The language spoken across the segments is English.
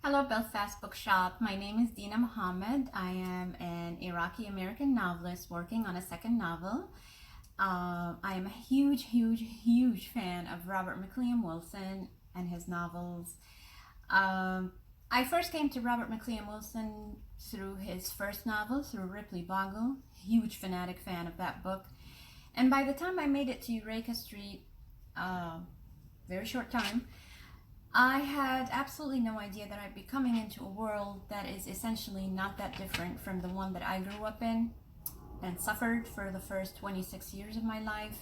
Hello, Belfast Bookshop. My name is Dina Muhammad. I am an Iraqi-American novelist working on a second novel. I am a huge fan of Robert Mcliam Wilson and his novels. I first came to Robert Mcliam Wilson through his first novel, through Ripley Boggle. Huge fanatic fan of that book. And by the time I made it to Eureka Street, very short time, I had absolutely no idea that I'd be coming into a world that is essentially not that different from the one that I grew up in and suffered for the first 26 years of my life.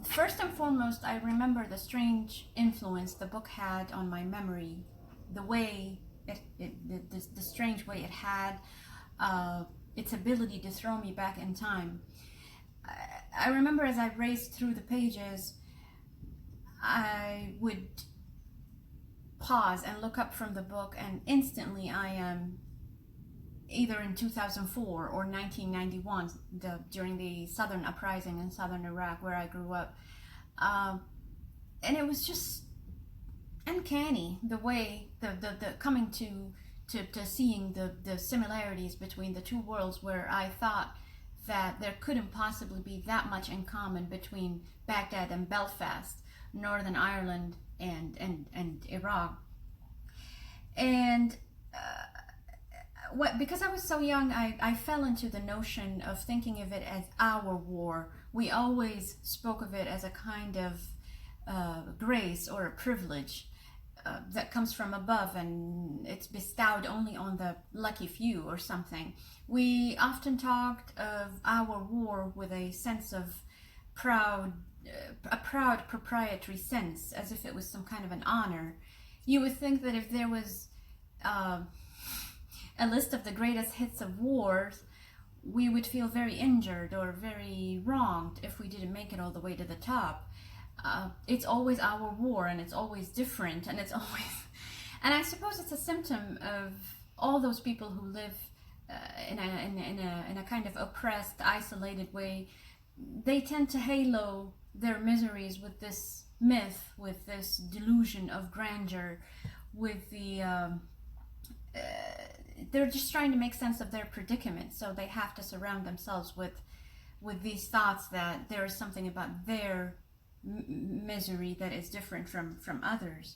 First and foremost, I remember the strange influence the book had on my memory, the way the strange way it had its ability to throw me back in time. I remember as I raced through the pages, I would pause and look up from the book, and instantly I am either in 2004 or 1991, during the Southern Uprising in Southern Iraq where I grew up. And it was just uncanny the way the coming to seeing the similarities between the two worlds, where I thought that there couldn't possibly be that much in common between Baghdad and Belfast, Northern Ireland and Iraq. And because I was so young, I fell into the notion of thinking of it as our war. We always spoke of it as a kind of grace or a privilege that comes from above, and it's bestowed only on the lucky few or something. We often talked of our war with a sense of a proud proprietary sense, as if it was some kind of an honor. You would think that if there was a list of the greatest hits of wars, we would feel very injured or very wronged if we didn't make it all the way to the top. It's always our war, and it's always different, and it's always... And I suppose it's a symptom of all those people who live in a kind of oppressed, isolated way. They tend to halo their miseries with this myth, with this delusion of grandeur, with they're just trying to make sense of their predicament, so they have to surround themselves with these thoughts that there is something about their misery that is different from others.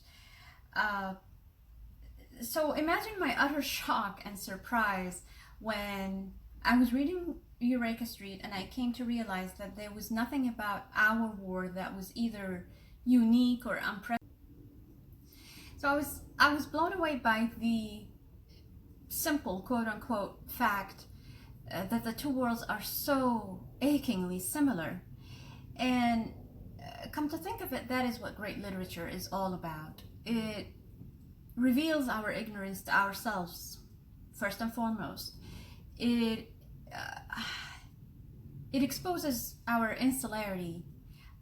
So imagine my utter shock and surprise when I was reading Eureka Street and I came to realize that there was nothing about our war that was either unique or unprecedented. So I was blown away by the simple, quote-unquote, fact that the two worlds are so achingly similar. And come to think of it, that is what great literature is all about. It reveals our ignorance to ourselves, first and foremost. It exposes our insularity,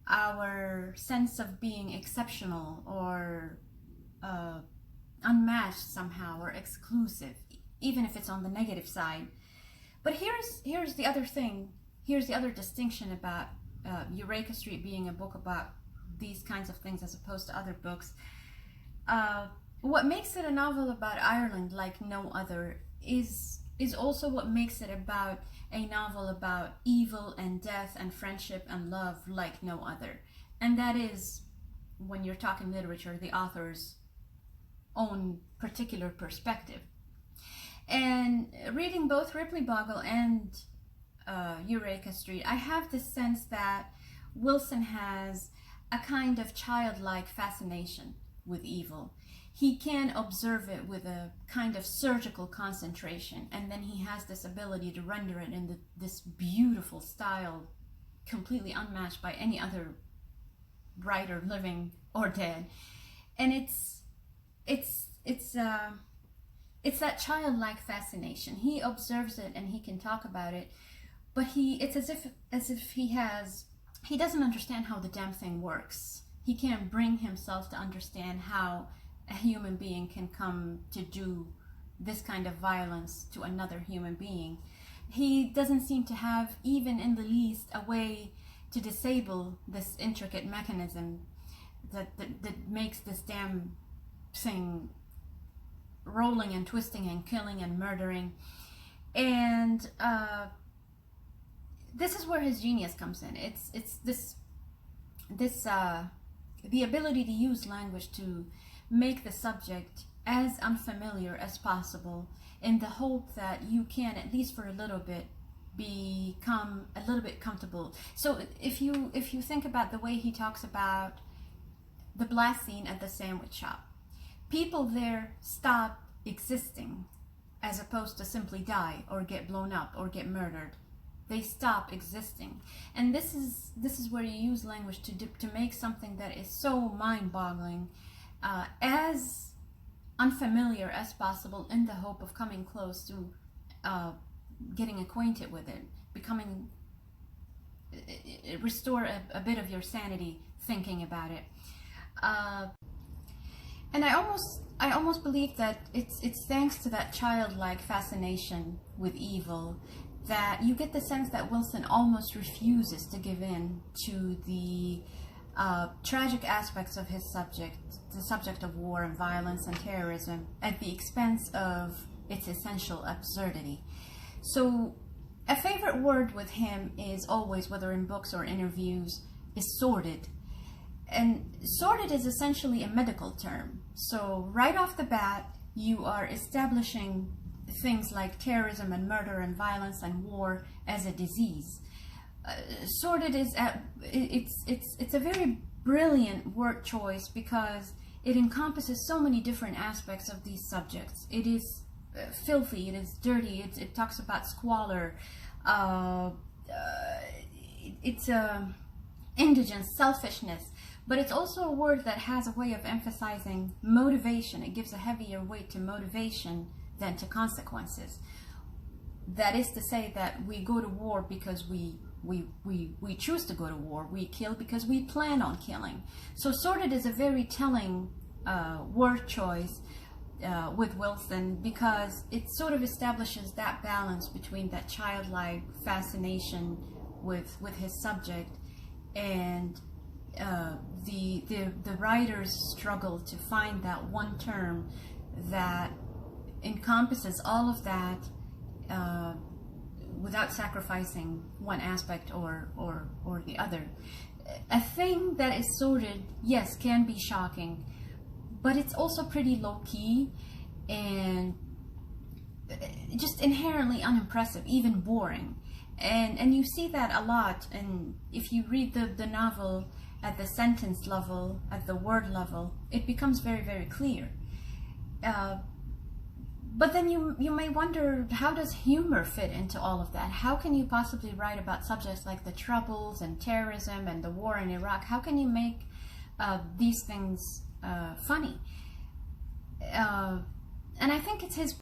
our sense of being exceptional or unmatched somehow, or exclusive, even if it's on the negative side. But here's the other thing. Here's the other distinction about Eureka Street being a book about these kinds of things as opposed to other books. What makes it a novel about Ireland like no other is also what makes it about a novel about evil and death and friendship and love like no other. And that is, when you're talking literature, the author's own particular perspective. And reading both Ripley Boggle and Eureka Street, I have the sense that Wilson has a kind of childlike fascination with evil. He can observe it with a kind of surgical concentration, and then he has this ability to render it in this beautiful style, completely unmatched by any other writer, living or dead. And it's that childlike fascination. He observes it and he can talk about it, but it's as if he doesn't understand how the damn thing works. He can't bring himself to understand how a human being can come to do this kind of violence to another human being. He doesn't seem to have, even in the least, a way to disable this intricate mechanism that makes this damn thing rolling and twisting and killing and murdering. And this is where his genius comes in. It's the ability to use language to make the subject as unfamiliar as possible, in the hope that you can, at least for a little bit, become a little bit comfortable. So if you think about the way he talks about the blast scene at the sandwich shop, people there stop existing as opposed to simply die or get blown up or get murdered. They stop existing. And this is where you use language to make something that is so mind-boggling as unfamiliar as possible, in the hope of coming close to getting acquainted with it, restore a bit of your sanity thinking about it. And I almost believe that it's thanks to that childlike fascination with evil that you get the sense that Wilson almost refuses to give in to the tragic aspects of his subject, the subject of war and violence and terrorism, at the expense of its essential absurdity. So a favorite word with him is always, whether in books or interviews, is sordid. And sordid is essentially a medical term. So right off the bat, you are establishing things like terrorism and murder and violence and war as a disease. Sordid is it's a very brilliant word choice because it encompasses so many different aspects of these subjects. It is filthy, it is dirty, it talks about squalor, it's indigence, selfishness, but it's also a word that has a way of emphasizing motivation. It gives a heavier weight to motivation than to consequences. That is to say that we go to war because we choose to go to war. We kill because we plan on killing. So sordid is a very telling word choice with Wilson, because it sort of establishes that balance between that childlike fascination with his subject and the writer's struggle to find that one term that encompasses all of that without sacrificing one aspect or the other. A thing that is sordid, yes, can be shocking, but it's also pretty low-key and just inherently unimpressive, even boring. And you see that a lot, and if you read the novel at the sentence level, at the word level, it becomes very, very clear. But then you may wonder, how does humor fit into all of that? How can you possibly write about subjects like the Troubles and terrorism and the war in Iraq? How can you make these things funny? And I think it's his